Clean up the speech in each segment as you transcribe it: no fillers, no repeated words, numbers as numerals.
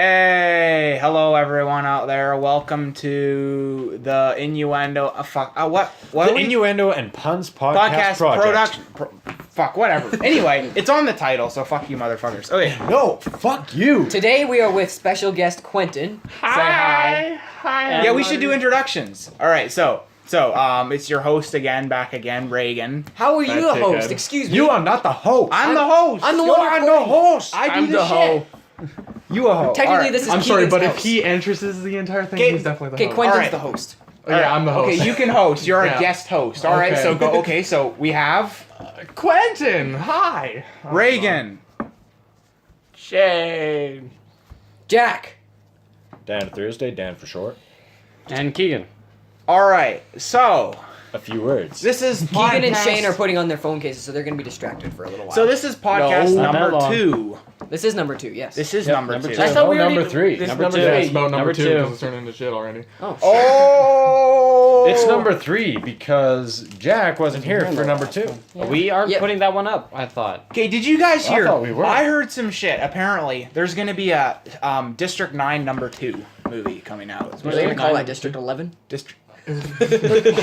Hey, hello everyone out there. Welcome to the Innuendo. What? The Innuendo and Puns podcast production. Fuck, whatever. Anyway, it's on the title, so fuck you, motherfuckers. Okay. No, fuck you. Today we are with special guest Quentin. Hi. Hi. Yeah, we should do introductions. All right, so it's your host again, back again, Reagan. How are you the host? Excuse me. You are not the host. I'm the host. I'm the You one are recording. the host. I do the shit. You a hoe. Technically, Right. this is I'm sorry, Keegan's but house. if he entrances the entire thing, Okay, he's definitely the Okay, host. Quentin's Alright. the host. Yeah, I'm the host. Okay, you can host. You're Yeah. a guest host. All right, Okay. so go. Okay, so we have Quentin, hi. Reagan. Shane. Jack. Dan Thursday, Dan for short. And Keegan. All right, so A few words. this is Keegan and podcast- Shane are putting on their phone cases, so they're going to be distracted for a little while. So this is podcast No, not that number long. 2. This is number 2, yes. This is Yep, number number 2. two. I thought we number already- 3. this is Number number two. Yeah, three. it's about number two two. because it's turning into shit already. Oh, shit. Oh, It's number 3 because Jack wasn't here for number 2. We are Yep. putting that one up, I thought. Okay, did you guys I hear? thought we were. I heard some shit. Apparently, there's gonna be a District 9 number 2 movie coming out. Are they going to call that District 11? District.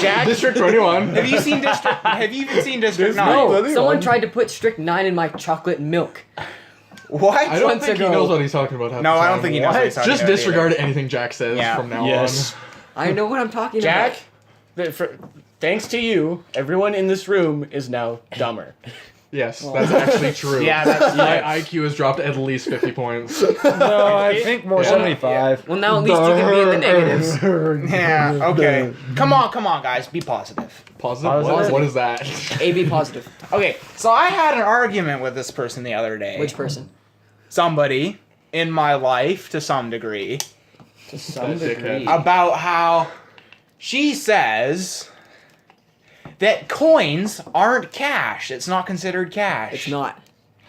Jack? District 21. Have you seen District? Have you even seen District 9? No, someone tried to put Strict 9 in my chocolate milk. What? I don't Months think he ago. knows what he's talking about. half No, the I don't time. think he knows what he's talking Just about disregard either. anything Jack says Yeah. from now Yes. I know what I'm talking Jack, about. thanks to you, everyone in this room is now dumber. on. Yes, that's actually true. Yeah, that's My IQ has dropped at least 50 points. No, I think more Yeah. 75. Well, now at least you can be in the negatives. Yeah. Okay. Come on, guys. Be positive. Positive? What is that? AB positive. Okay. So I had an argument with this person the other day. Which person? Somebody in my life, to some degree, To some That dickhead. degree. about how she says that coins aren't cash. It's not considered cash. It's not.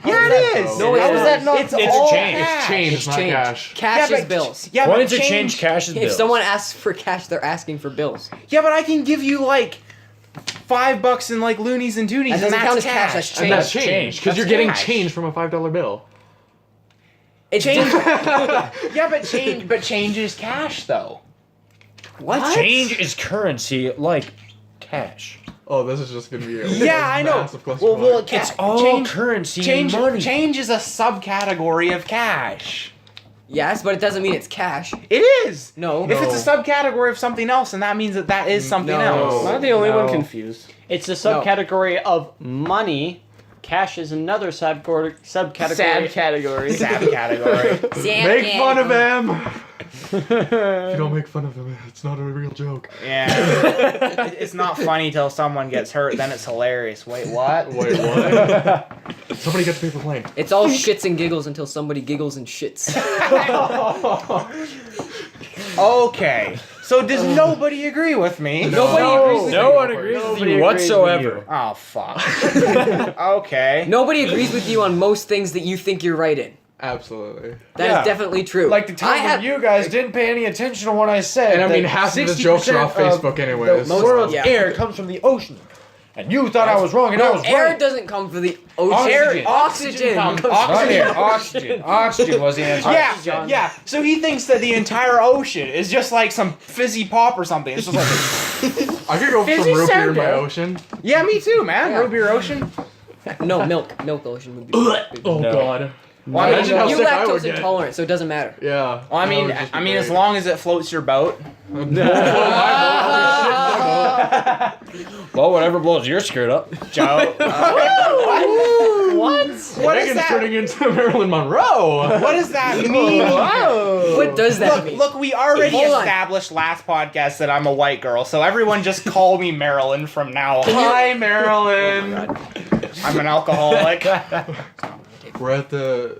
Yeah, it is. No, it How is is. that not? It's all change. cash. It's change, It's not change. cash. Cash Yeah, is but- bills. Yeah, Why but did you change cash as If bills? someone asks for cash, they're asking for bills. Yeah, but I can give you like $5 in like loonies and toonies, That and doesn't that's count as cash. cash, that's And that's change. change, because That's you're getting cash. change from a $5 bill. It's Change. different. Yeah, but change is cash though. What? Change is currency like cash. Oh, this is just gonna be a Yeah, I know. massive clusterfuck. Well, It's all change, currency change, and money. change is a subcategory of cash. Yes, but it doesn't mean it's cash. It is. No. If it's a subcategory of something else, then that means that is something No. else. Am I the only one No. confused? It's a subcategory of money. Cash is another subcategory. category. Sad category. Make fun of him! If you don't make fun of him, it's not a real joke. Yeah. It's not funny till someone gets hurt, then it's hilarious. Wait, what? Wait, what? Somebody gets paper plane. It's all shits and giggles until somebody giggles and shits. Okay. So does nobody agree with me? Nobody agrees with No you. one agrees with Nobody you agrees whatsoever. with Oh, fuck. Okay. Nobody agrees with you on most things that you think you're right in. Absolutely. That is Yeah. definitely true. Like the time when you guys didn't pay any attention to what I said. And I mean, that half of the 60% jokes are off of Facebook anyways. The world's Yeah. air comes from the ocean. And you thought I was wrong, and I No, was air right. doesn't come from the ocean. Oxygen. Oxygen. comes comes from Oxygen. air. Oxygen. Oxygen was the answer. Yeah. So he thinks that the entire ocean is just like some fizzy pop or something. It's just like, I could go Fizzy from root beer in my soda. ocean. yeah, me too, man. Yeah. Root beer ocean. No, milk. Milk ocean would be. Oh No. god. Well, I mean, Imagine how You're sick I would lactose get. intolerant, so it doesn't matter. Yeah. well, I That mean, would just be as great. long as it floats your boat. Well, whatever blows your skirt up. Joe. What? What is Megan's that? turning into Marilyn Monroe. What does that mean? What does that mean? Look, we already Hold on. established last podcast that I'm a white girl, so everyone just call me Marilyn from now on. Hi, Marilyn. I'm an alcoholic. We're at the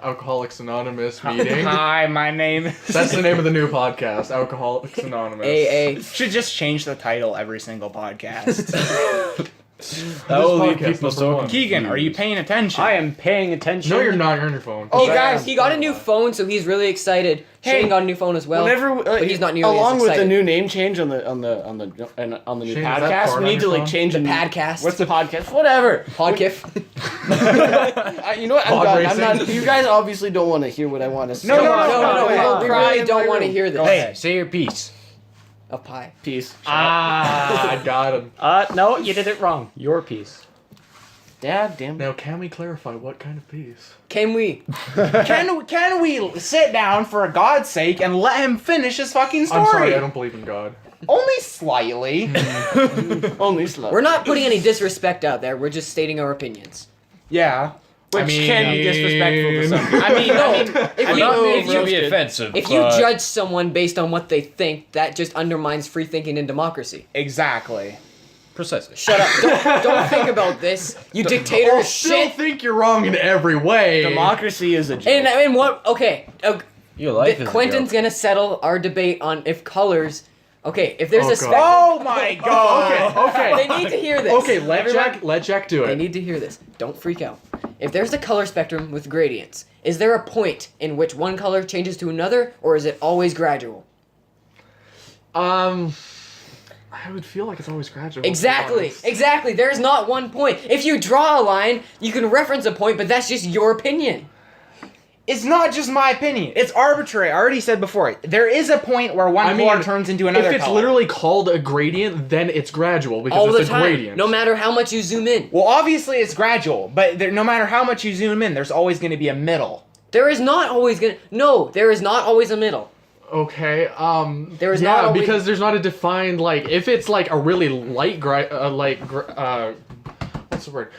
Alcoholics Anonymous meeting. Hi, my name is... That's the name of the new podcast, Alcoholics Anonymous. AA. Should just change the title every single podcast. That will podcast leave people number so one. Keegan, are you paying attention? I am paying attention. No, you're not. You're on your phone. Hey guys, he got a new phone, so he's really excited. Hey, Shane got a new phone as well. Whenever, but he's not nearly along as with the excited. new name change on the new Shane, is that podcast, part we on need to your like phone? change The a new- podcast. What's the podcast? Whatever. Podkiff. You know what? I'm Pod done. racing. I'm not. You guys obviously don't want to hear what I want to say. No, No, no, we Cry really in don't my want to room. hear this. Hey, say your piece. A pie. Peace. I got him. No, you did it wrong. Your piece. Dad, damn. Now, can we clarify what kind of piece? Can we? Can we sit down for God's sake and let him finish his fucking story? I'm sorry, I don't believe in God. Only slightly. Only slow. We're not putting any disrespect out there. We're just stating our opinions. Yeah. Which can be disrespectful to some people. I mean, If I'm you, not if meaning you to be offensive. If you but- judge someone based on what they think, that just undermines free thinking and democracy. exactly. Precisely. Shut up. Don't think about this. You dictator I of still shit. think you're wrong in every way. Democracy is a joke. And what? Okay. Your life is a Quentin's joke. gonna settle our debate on if colors. Okay, if there's Oh, a God. spectrum. Oh my god. Okay. They need to hear this. Okay, let Jack do They it. need to hear this. Don't freak out. If there's a color spectrum with gradients, is there a point in which one color changes to another, or is it always gradual? I would feel like it's always gradual. to be Exactly. honest. Exactly. There's not one point. If you draw a line, you can reference a point, but that's just your opinion. It's not just my opinion. It's arbitrary. I already said before. There is a point where one color turns into another If it's color. literally called a gradient, then it's gradual because All it's the a time. gradient. No matter how much you zoom in. Well, obviously it's gradual, but no matter how much you zoom in, there's always going to be a middle. There is not always gonna. No, there is not always a middle. Okay. There is yeah, not always- because there's not a defined like if it's like a really light what's the word?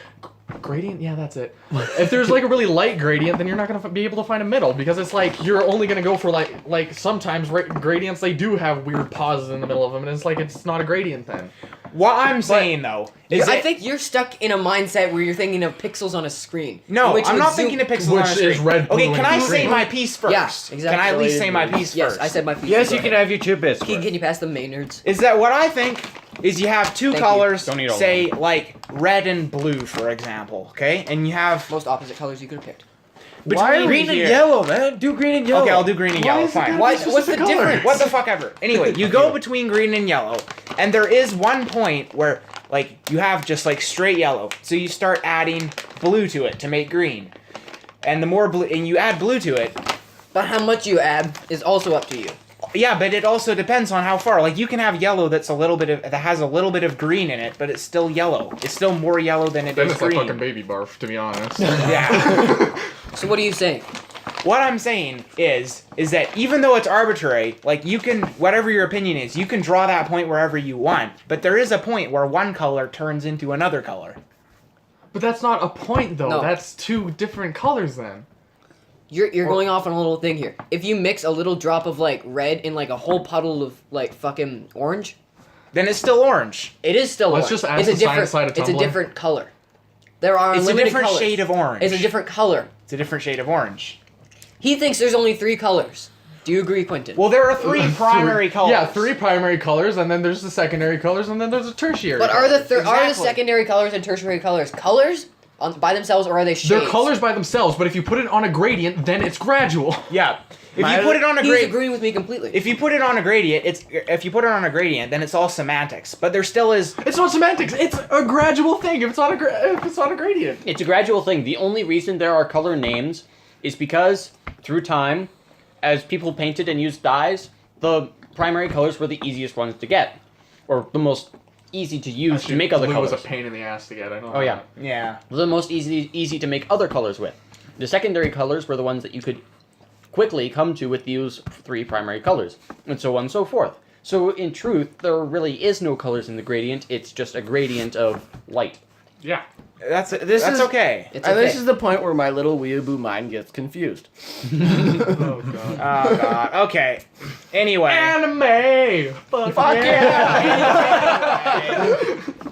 Gradient? Yeah, that's it. If there's like a really light gradient, then you're not gonna be able to find a middle because it's like you're only gonna go for like sometimes gradients they do have weird pauses in the middle of them, and it's like it's not a gradient then. What I'm saying though is I think you're stuck in a mindset where you're thinking of pixels on a screen. no, in which I'm you not zoom- thinking of pixels Which on a screen. is red, Okay, blue, can and I green. say my piece first? Yeah, exactly. Can I at least say my piece Yes, first? I said my piece. Yes, Go you can ahead. have your 2 bits. Can you pass the Maynards? Is that what I think? Is you have two Thank you. colors, Don't need all say like red and blue, for example, okay? And you have Most opposite colors you could have picked. between Green and here- yellow, man. Do green and yellow. Okay, I'll do green and Why yellow. is it Fine. gotta Why? be What's the specific colors? difference? What the fuck ever. Anyway, you go between green and yellow, and there is one point where like you have just like straight yellow. So you start adding blue to it to make green. And the more blue and you add blue to it, But how much you add is also up to you. yeah, but it also depends on how far. Like you can have yellow that has a little bit of green in it, but it's still yellow. It's still more yellow than it Then is it's like green. fucking baby barf, to be honest. Yeah. So what are you saying? What I'm saying is that even though it's arbitrary, like you can, whatever your opinion is, you can draw that point wherever you want. But there is a point where one color turns into another color. But that's not a point though. No. That's two different colors then. You're going off on a little thing here. If you mix a little drop of like red in like a whole puddle of like fucking orange, Then it's still orange. it is still Let's orange. just add it's a the science different. side of It's a Tumblr. different color. There are It's a unlimited different colors. shade of orange. It's a different color. It's a different shade of orange. He thinks there's only 3 colors. Do you agree, Quentin? Well, there are 3 primary colors. Yeah, 3 primary colors, and then there's the secondary colors, and then there's the tertiary. but are the colors. are the Exactly. secondary colors and tertiary colors by themselves, or are they shades? They're colors by themselves, but if you put it on a gradient, then it's gradual. Yeah. If you put it on a He's gradient, agreeing with me completely. if you put it on a gradient, then it's all semantics. But there still is. It's not semantics. It's a gradual thing. If it's not a gradient. It's a gradual thing. The only reason there are color names is because, through time, as people painted and used dyes, the primary colors were the easiest ones to get. Or the most easy to use to make other blue colors. was a pain in the ass to get. I know. Oh, yeah. Yeah. The most easy to make other colors with. The secondary colors were the ones that you could quickly come to with these 3 primary colors, and so on and so forth. So in truth, there really is no colors in the gradient, it's just a gradient of light. Yeah. That's is- okay. it's And okay. this is the point where my little weeaboo mind gets confused. Oh god. Oh god. Okay. Anyway. Anime. Fuck, Fuck yeah.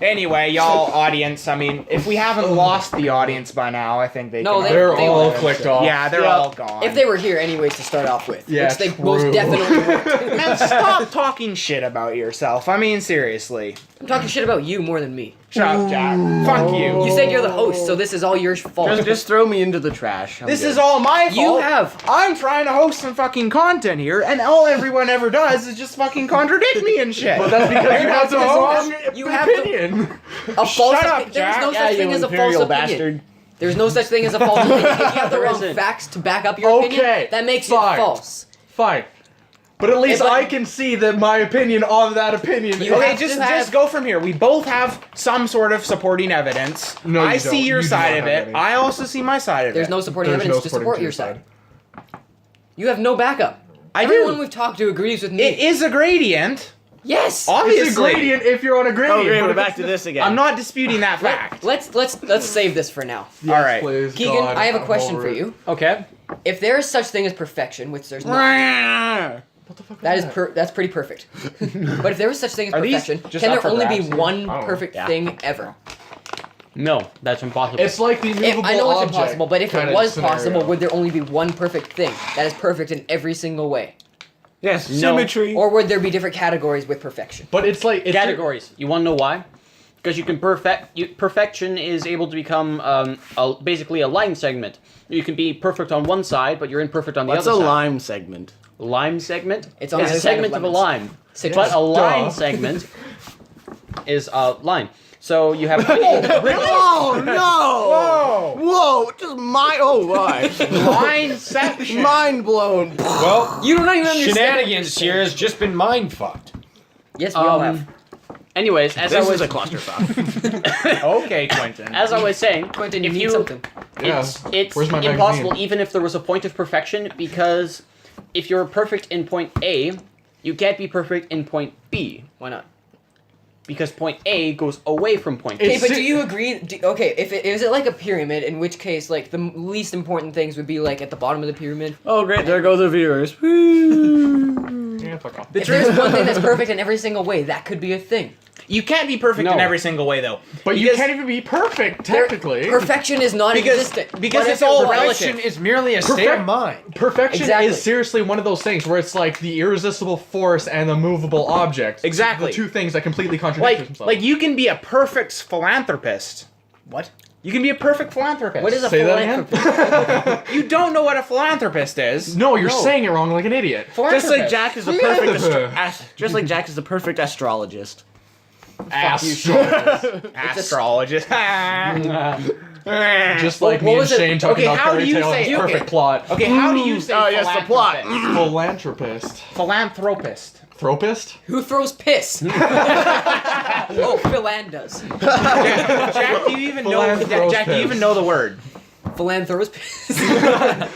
Anyway, y'all, audience. I mean, if we haven't lost the audience by now, I think they. No, can They're They all were. clicked off. Yeah, they're all gone. If they were here anyways to start off with, Yeah, which they true. most definitely weren't. Man, stop talking shit about yourself. I mean, seriously. I'm talking shit about you more than me. Shut up, Jack. Fuck you. You said you're the host, so this is all your fault. Just throw me into the trash. I'm This good. is all my fault. You have. I'm trying to host some fucking content here, and all everyone ever does is just fucking contradict me and shit. But that's because you have the wrong You have the- opinion. A false Shut up, opinion. There's no Jack. such thing as a false imperial opinion. bastard. There's no such thing as a false opinion. If you have the There wrong isn't. facts to back up your opinion, Okay, that makes fine. it false. Fine. But at least If I- I can see that my opinion on that opinion You Okay, have to just have- go from here. We both have some sort of supporting evidence. No, you I don't. see your You do side not of have it. any. I also see my side of There's it. no supporting There's evidence no to supporting support to your your side. side. You have no backup. I Everyone do. we've talked to agrees with me. It is a gradient. Yes. Obviously. It's a gradient if you're on a gradient. Okay, but we're if back it's- to this again. I'm not disputing that fact. Let's save this for now. Yes, All right. please, Keegan, God, I have a I'm question over for it. you. Okay. If there is such thing as perfection, which there's not, What the fuck that is that? that's pretty perfect. But if there is such thing as Are these perfection, just can up there for only be grabs here? one Oh, perfect yeah. thing ever? No, that's impossible. It's like the movable I know it's object impossible, but if it kinda was scenario. possible, would there only be one perfect thing that is perfect in every single way? Yes, No. symmetry. Or would there be different categories with perfection? But it's like it's Categories. You want to know why? Because you can perfection is able to become basically a line segment. You can be perfect on one side, but you're imperfect on the What's other a side. lime segment? Lime segment? It's on the a other side of segment of a lemons. lime. Citrus. But a line Duh. segment is a line. So you have Oh no! Whoa! Whoa! Just why? Line section. Mind blown. Well, You don't even understand. shenanigans here has just been mind fucked. Yes, we all have. anyways, as This I was is a clusterfuck. Okay, Quentin. as I was saying, Quentin, you if need you something. Yeah. it's Where's my impossible magazine? even if there was a point of perfection, because if you're perfect in point A, you can't be perfect in point B, Why not? because point A goes away from point B. Okay, It's- but do you agree? Okay, is it like a pyramid? In which case, like the least important things would be like at the bottom of the pyramid. Oh great, there go the viewers. Woo. Yeah, fuck off. If there's one thing that's perfect in every single way, that could be a thing. You can't be perfect in No. every single way, though. But you Because- can't even be perfect There- technically. perfection is non-existent. because But it's if it all was- Perfection is merely a state Perfect- of mind. Perfection Exactly. is seriously one of those things where it's like the irresistible force and the movable object. Exactly. The two things that completely contradict themselves. Like you can be a perfect philanthropist. What? You can be a perfect philanthropist. What is a Say that again? philanthropist? You don't know what a philanthropist is. No, you're No. saying it wrong like an idiot. Just like Jack is the perfect Philanthropist. just like Jack is the perfect astrologist. Ass. Astrologist. Just like What me and was it? Shane talking Okay, about how do fairy you tale say- and perfect okay. plot. Okay, how do you say Oh, yes, the plot. philanthropist? Philanthropist. Philanthropist. Thropist? Who throws piss? Oh, Phil Ann does. Jack, do you even know? Jack, do you even know the word? Philanthropist.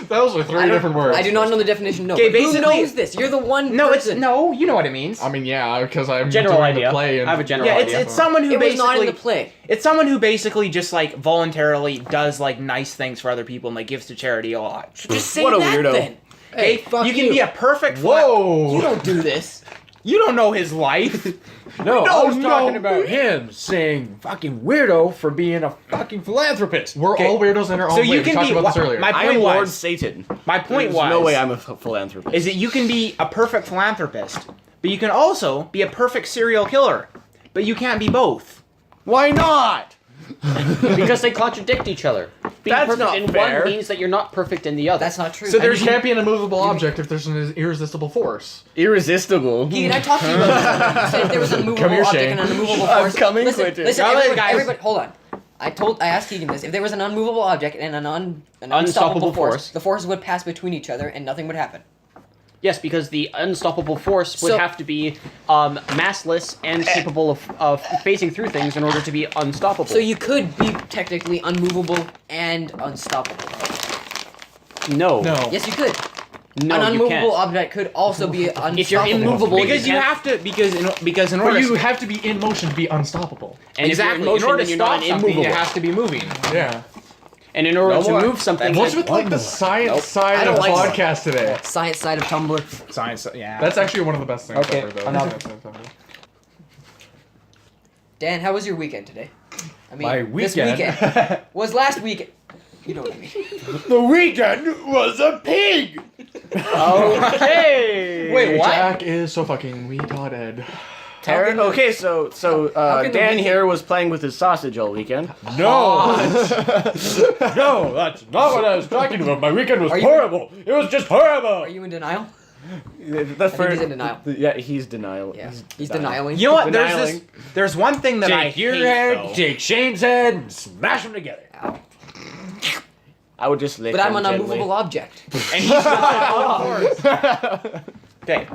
Those are three different words. I do not know the definition. No. Okay, but who basically- knows this? You're the one. No, person. it's no. You know what it means. I mean, yeah, because I'm General doing idea. the play. And I have a general Yeah, idea. it's someone who It was basically not in the play. it's someone who basically just like voluntarily does like nice things for other people and like gives to charity a lot. Just say What a that weirdo. then. Okay, fuck you can be a perfect. Whoa! You don't do this. You don't know his life. No, I was no. talking about him saying fucking weirdo for being a fucking philanthropist. We're Okay. all weirdos in our own So way. you We can talked be about this earlier. my I am point Lord was Satan. my point There's was no way I'm a philanthropist. is that you can be a perfect philanthropist, but you can also be a perfect serial killer, but you can't be both. Why not? because they contradict each other. Being That's perfect not in fair. one means that you're not perfect in the other. That's not true. So And there's- you can't be an immovable object if there's an irresistible force. Irresistible. Keegan, I talked to you about this. You said if there was a movable here, object Shane. and an unmovable I'm force. coming, listen, Quentin. listen, Come on, everybody, guys. everybody, hold on. I asked Keegan this. If there was an unmovable object and an unstoppable Unstoppable force, force. the forces would pass between each other and nothing would happen. Yes, because the unstoppable force would So- have to be massless and capable of phasing through things in order to be unstoppable. So you could be technically unmovable and unstoppable. no, No. Yes, you could. no, An you unmovable can't. object could also be unstoppable. If you're immovable, Because you can't- have to because in But order you to, have to be in motion to be unstoppable. And exactly if you're in motion, order then to you're stop not something, immovable. it has to be moving. Yeah. And in order No to more. move something, What's that- with like the science Nope. side I of don't like podcast today? Science side of Tumblr. Science, yeah. That's actually one of the best things Okay, ever, though. another- Science side of Tumblr. Dan, how was your weekend today? I mean, My this weekend? weekend was last weekend. You know what I mean. The weekend was a pig. Okay. Wait, what? Jack is so fucking retarded. Taryn? Okay, so how can the Dan weekend- here was playing with his sausage all weekend. No. No, that's not what I was talking about. My weekend was Are you- horrible. It was just horrible. Are you in denial? The I think he's in denial. Yeah, he's denial. Yeah, he's denialing. You know what? Denialing. There's one thing that I Take your hate, head, though. take Shane's head, and smash them together. Ow. I would just lick But I'm him an gently. unmovable object. And he's okay.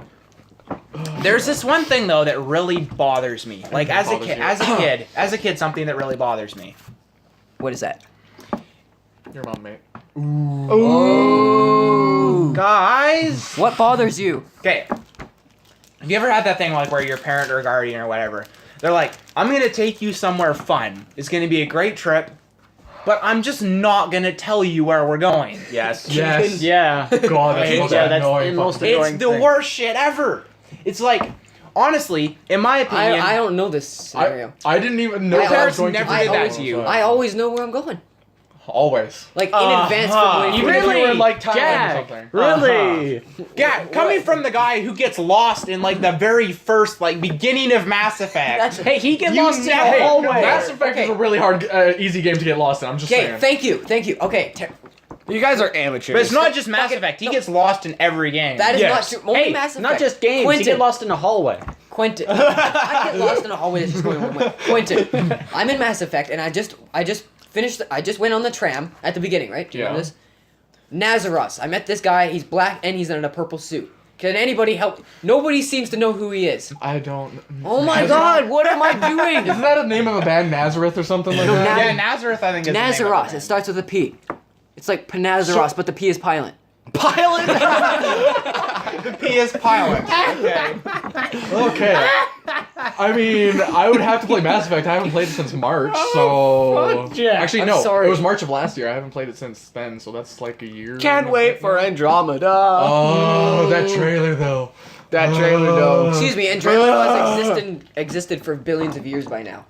There's this one thing though that really bothers me. Like as a bothers kid, you? as a kid, something that really bothers me. What is that? Your mom, mate. Oh. Guys. What bothers you? Okay. Have you ever had that thing like where your parent or guardian or whatever, they're like, I'm gonna take you somewhere fun. It's gonna be a great trip, but I'm just not gonna tell you where we're going. Yes. Yes. Yeah. God, that's the most Yeah, that's annoying the most fucking- annoying It's the thing. worst shit ever. It's like, honestly, in my opinion, I don't know this scenario. I didn't even know My I was parents going never to did do that always- to you. I always know where I'm going. Always. Like in advance from way Even if we were in like Thailand or Jack, something. really? yeah, coming from the guy who gets lost in like the very first like beginning of Mass Effect. That's Hey, he get You lost in the never- hallway. Mass Effect is a really hard, easy game to get lost in. I'm just okay. saying. Thank you. Okay. You guys are amateurs. But it's not just Mass Fucking- Effect. He no. gets lost in every game. That is Yes. not true. Only Hey, Mass Effect. not just games. Quentin. You get lost in a hallway. Quentin. I get lost in a hallway that's just going one way. Quentin. I'm in Mass Effect, and I just finished. I just went on the tram at the beginning, right? Do you Yeah. remember this? Nazaros. I met this guy. He's black and he's in a purple suit. Can anybody help? Nobody seems to know who he is. I don't. Oh my God! What am I doing? Isn't that a name of a band, Nazareth or something like No, that? Yeah, Nazareth, I think is the name of Nazaros. the It starts with a P. It's like Panazaros, but the P is Pilent. Pilot. The P is Pilot. Okay. Okay. I mean, I would have to play Mass Effect. I haven't played it since March, so. fuck, Jack. Actually, I'm no. sorry. It was March of last year. I haven't played it since then, so that's like a year. Can't wait for Andromeda. Oh, that trailer though. That trailer though. Excuse me, Andromeda has existed for billions of years by now.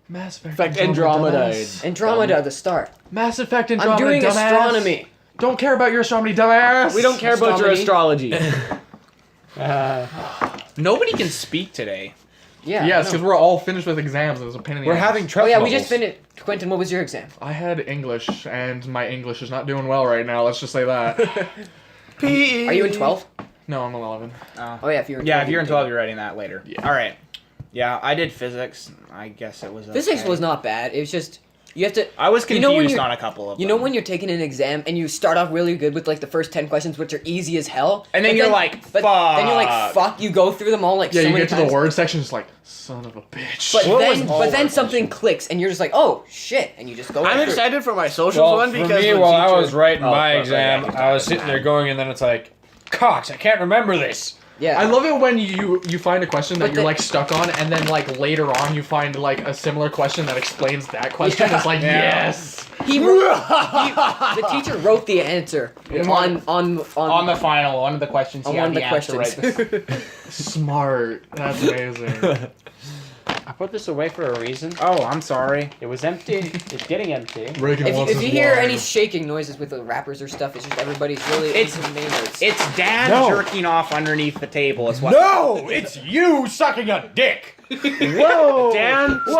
Mass Effect. In fact, Andromeda. dumbass. Andromeda, the star. Mass Effect Andromeda. I'm doing dumbass. astronomy. Don't care about your astronomy, dumbass. We don't care about your Astronomy. astrology. Nobody can speak today. Yeah. Yes, I know. because we're all finished with exams. It was a pain in the We're ass. having Oh trouble. yeah, we just finished. Quentin, what was your exam? I had English, and my English is not doing well right now. Let's just say that. P. Are you in 12? No, I'm 11. Oh yeah, if you're in 12. Yeah, if you're in you 12, you're writing that later. Yeah. All right. Yeah, I did physics. I guess it was. take. Physics okay. was not bad. It was just you have to. I was You confused know when you're- on a couple of them. You know when you're taking an exam and you start off really good with like the first 10 questions, which are easy as hell, And then but you're like, but then you're like, fuck. You go through them all like Yeah, so you many get to times. the word section, it's like, son of a bitch. But What was then, all but then word something clicks, and you're just like, oh shit, and you just go. I'm right through. excited for my socials Well, one for because me, the while I teacher- was writing Oh, my fuck, exam, yeah, I was sitting there going, and then it's like, Cox, I can't remember this. Yeah. I love it when you find a question that But you're the- like stuck on, and then like later on you find like a similar question that explains that question. Yeah. It's like Yeah. yes. The teacher wrote the answer on on the final one of the questions. on he one had of the the answer questions. right. Smart. That's amazing. I put this away for a reason. Oh, I'm sorry. It was empty. It's getting empty. Reagan If wants you his hear wine. any shaking noises with the rappers or stuff, it's just everybody's really It's- into name words. It's Dan No. jerking off underneath the table. Is what. No, it's you sucking a dick. Whoa! Dan, Whoa!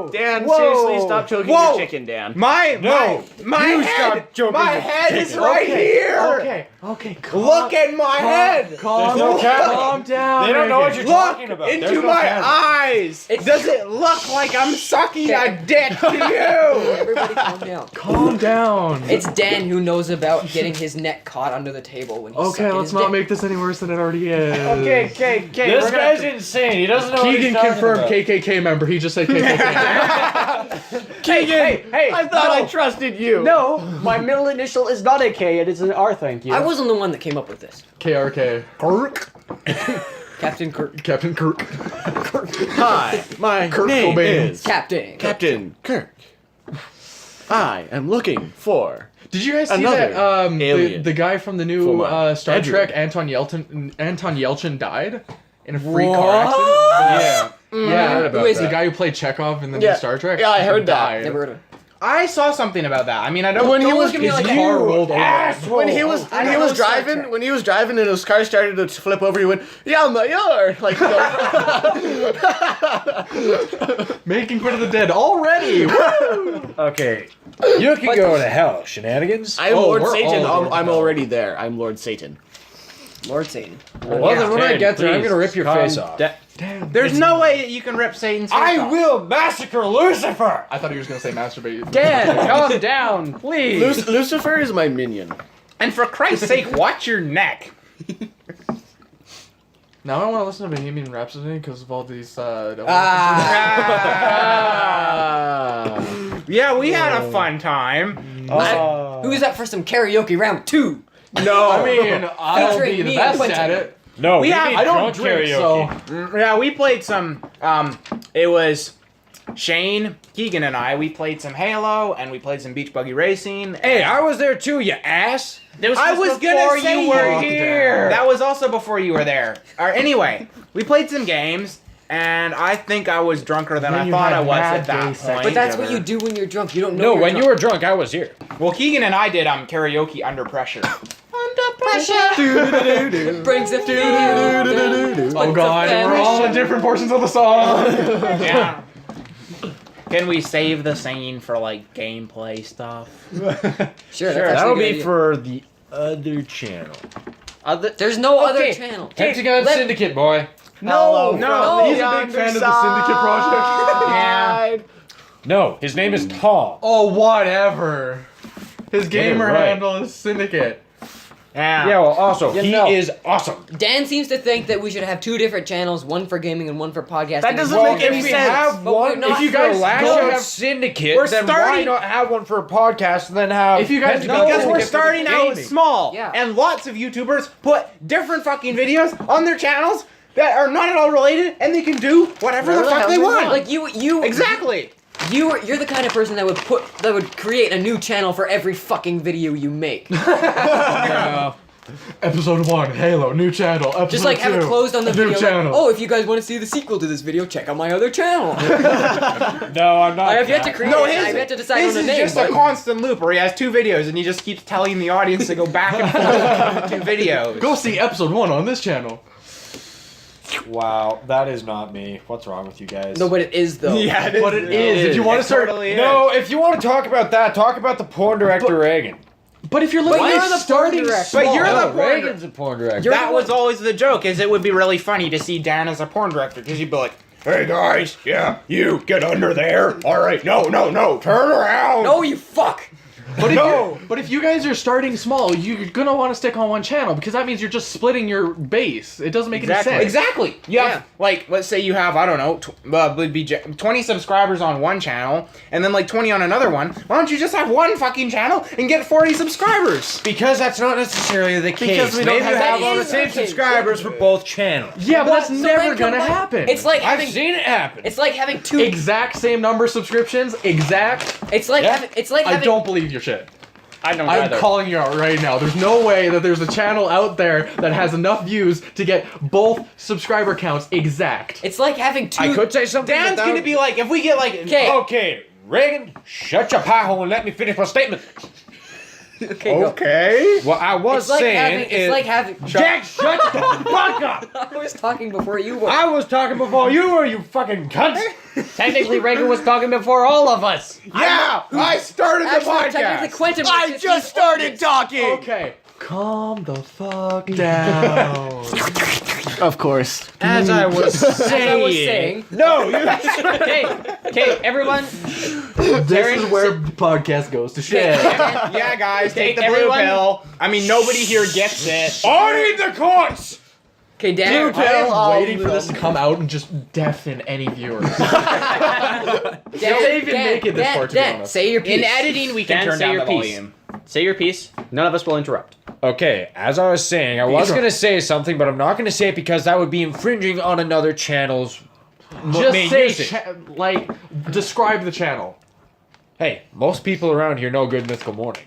stop! Dan, Whoa! seriously, stop choking Whoa! your chicken, Dan. My No, my you head. stop joking My with head is chicken. right here. Okay. Look at my head. Calm, There's no camera. calm down. They don't know what Reagan. you're Look talking about. There's into no my camera. eyes. Does it look like I'm sucking a dick to you? Everybody calm down. Calm down. It's Dan who knows about getting his neck caught under the table when he's Okay, sucking let's his not dick. make this any worse than it already is. Okay. This guy's insane. He doesn't know what he's Keegan talking confirmed about. KKK member. He just said KKK. Keegan, hey, I thought I trusted you. No, my middle initial is not a K. It is an R. Thank you. I wasn't the one that came up with this. KRK. Kirk. Captain Kirk. Captain Kirk. Hi, my Kurt name Cobain. is Captain. Captain Kirk. I am looking for. Did you guys see Another that alien the guy from the for new my Star bedroom. Trek, Anton Yelchin died? in a free car accident. Yeah. Who is The he? guy who played Chekhov in the Yeah. new Star Trek. Yeah, I heard that. died. Never heard of him. I saw something about that. I mean, I don't. When he don't was- look at me His like car that. rolled over. When he was driving, and his car started to flip over, he went, "Yeah, my yard!" Like, Making Quitt of the Dead already. Okay. You can go to hell, shenanigans. I'm Oh, Lord we're Satan. all Lord I'm Hell. already there. I'm Lord Satan. Lord Satan. Well, then when I get there, I'm please, gonna rip your calm face off. There's no way that you can rip Satan's face I off. will massacre Lucifer. I thought he was gonna say masturbate. Dan, Calm down, please. Lucifer is my minion. And for Christ's sake, watch your neck. Now I want to listen to Bohemian Rhapsody because of all these. Yeah, we had a fun time. Who's up for some karaoke round 2? No, I mean, I'll Featuring be the me best and at it. No, We have- need I don't drunk drink, karaoke. Yeah, we played some. It was Shane, Keegan, and I. We played some Halo, and we played some Beach Buggy Racing. Hey, I was there too, you ass. I was before gonna say you were Fuck here. that was also before you were there. Anyway, we played some games, and I think I was drunker than Then I you thought had I was mad at that gay sex. point. But that's what you do when you're drunk. You don't know. No, you're when drunk. you were drunk, I was here. Well, Keegan and I did karaoke under pressure. brings a feeling. Oh god, we're all in different portions of the song. Yeah. Can we save the singing for like gameplay stuff? Sure, That'll that's be idea. for the other channel. There's no other Okay. channel. Hexagon let- Syndicate, boy. no, no, he's a big fan of the Syndicate project. Yeah. No, his name is Tom. Oh, whatever. His gamer right. handle is Syndicate. Yeah. Yeah, well, also, You he know. is awesome. Dan seems to think that we should have 2 different channels, one for gaming and one for podcasting. That doesn't Well, make any if we sense. have But we're one, not if you for guys lack go of- have Syndicate, We're then why starting- not have one for a podcast and then have... If you guys Hexagon go- Because we're Syndicate for the starting out gaming? small, Yeah. and lots of YouTubers put different fucking videos on their channels that are not at all related, and they can do whatever the fuck they want. Like you Exactly. You're the kind of person that would create a new channel for every fucking video you make. Episode 1, Halo, new channel. Episode Just like 2, have it closed on the new video. channel. Like, oh, if you guys want to see the sequel to this video, check out my other channel. No, I'm not. I have yet to create. No, I have yet to decide his on a is name. just a but- constant loop where he has 2 videos, and he just keeps telling the audience to go back and forth between 2 videos. Go see episode 1 on this channel. Wow, that is not me. What's wrong with you guys? No, but it is though. Yeah, But it is. If you want to start, No, if you want to talk about that, talk about the porn director Reagan. but if you're But looking you're at the starting porn director. But you're No, the porn Reagan's a porn director. You're that the was one- always the joke, is it would be really funny to see Dan as a porn director, because you'd be like, hey guys, yeah, you get under there. All right, no, turn around. No, you fuck. But if you guys are starting small, you're gonna want to stick on one channel because that means you're just splitting your base. It doesn't make any sense. Exactly. You have, Yeah. like, let's say you have, I don't know, would be 20 subscribers on one channel, and then like 20 on another one. Why don't you just have one fucking channel and get 40 subscribers? Because that's not necessarily the case. Because we don't Maybe have you that have all the is same the case. subscribers for both channels. Yeah, but that's So never then gonna combine- happen. It's like I've having. seen it happen. It's like having 2. exact same number of subscriptions. Exact. It's like Yeah. having. It's like I having. don't believe your shit. I don't I'm either. calling you out right now. There's no way that there's a channel out there that has enough views to get both subscriber counts exact. It's like having 2. I could say something. Dan's without- gonna be like, if we get like, Okay. Okay, Reagan, shut your pie hole and let me finish my statement. Okay, go. okay. What I was It's like saying having. is, It's like having. Jack, shut the fuck up! I was talking before you were. I was talking before you were, you fucking cunt. Technically, Reagan was talking before all of us. Yeah, I started the Actually, technically, podcast. Quentin. was I just started talking. Okay. Calm the fuck down. Of course. As I was saying. As I was saying. No, you. Okay, everyone. This is where podcast goes to shit. Yeah, guys, take the blue everyone- pill. I mean, nobody here gets it. I need the courts. Okay, Dan. I am waiting for this to come out and just deafen any viewers. they even make it this far, to be honest. Say your piece. In editing, we can Dan, turn say down your the piece. volume. Say your piece. None of us will interrupt. Okay, as I was saying, I was going to say something, but I'm not going to say it because that would be infringing on another channel's Just main say, usage. describe the channel. Hey, most people around here know Good Mythical Morning.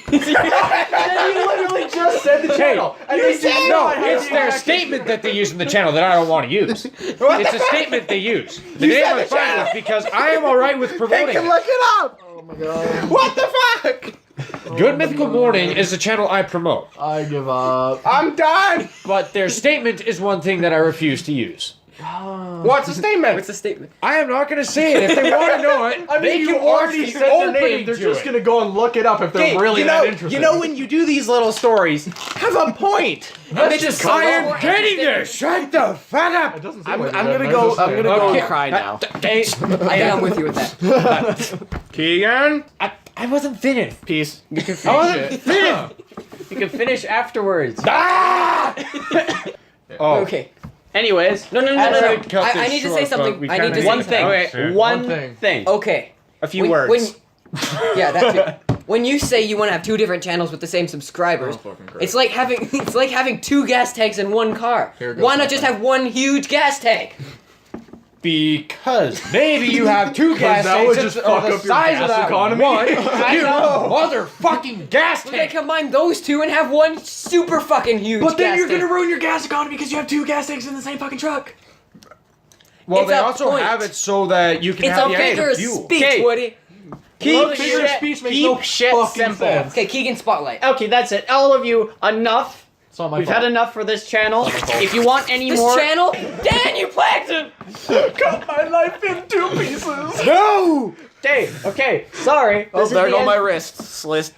That You literally just said the channel. And You they did said not have it's the their exact- statement that they use in the channel that I don't want to use. It's a statement they use. The name I'm fine with because I am alright with promoting it. Look it up. Oh my god. What the fuck? Good Mythical Morning is the channel I promote. I give up. I'm done. But their statement is one thing that I refuse to use. What's the statement? What's the statement? I am not going to say it. If they want to know it, I mean, they you can already watch the said the opening name. They're to just it. gonna go and look it up if they're Okay, really you know, that interested. you know when you do these little stories, have a point. That's just I am getting there. Shut the fuck up. It doesn't seem I'm like gonna they're go. just I'm gonna there. go Okay. and cry now. Hey, I think I'm with you with that. Keegan. I wasn't finished. Peace. I wasn't finished. You can finish afterwards. Ah! Oh. Okay. Anyways, no. Alright, cut I this need to short, say something. but we I need kinda to One say thing. something. Okay. One thing. Okay. A few words. Yeah, that too. When you say you want to have two different channels with the same subscribers, Oh, fucking Christ. it's like having two gas tanks in one car. Here goes Why not just nothing. have one huge gas tank? Because maybe you have two gas that would tanks just of fuck the up your size of gas that economy. one. You motherfucking gas They tank. combine those two and have one super fucking huge But then gas you're tank. gonna ruin your gas economy because you have two gas tanks in the same fucking truck. Well, It's they a also point. have it so that you can It's have a the figure of extra fuel. speech, Okay. Woody. Keep Figure of shit, speech makes keep no shit fucking simple. sense. Okay, Keegan Spotlight. Okay, that's it. All of you, enough. It's not my We've fault. had enough for this channel. If you want any This more, channel, Dan, you plankton. Cut my life in two pieces. No! okay, sorry. Oh, This is there the go end. my wrist. Slate.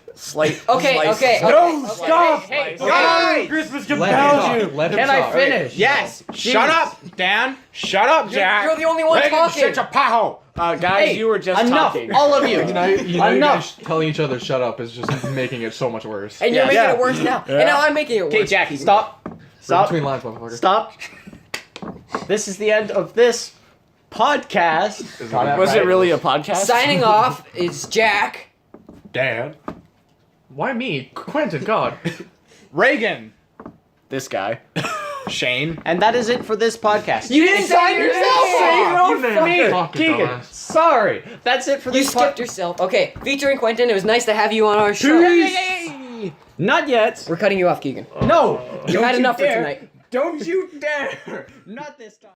Okay, okay. No, okay. stop! Hey, Guys! Christmas Let him compels talk. you. Let him Can I talk. finish? Yes. Shut up, Dan. Shut up, Jack. You're the only one Reagan, talking. shut your paho. Guys, you were just Enough, talking. all of you. You know you Enough. guys telling each other shut up is just making it so much worse. And you're making Yeah. it worse now. And now I'm making it worse. Okay, Jackie, stop. Read Stop. between lines, motherfucker. Stop. This is the end of this podcast. Is that Was right? it really a podcast? Signing off is Jack. Dan. Why me? Quentin, God. Reagan. This guy. Shane. And that is it for this podcast. You didn't sign yourself Say your off. own name. Me, Fuck, you Keegan. dumbass. Sorry. That's it for You this skipped yourself. Okay, featuring Quentin, it was nice to have you on our show. Not yet. We're cutting you off, Keegan. No. You had Don't enough for dare. tonight. Don't you dare. Not this time.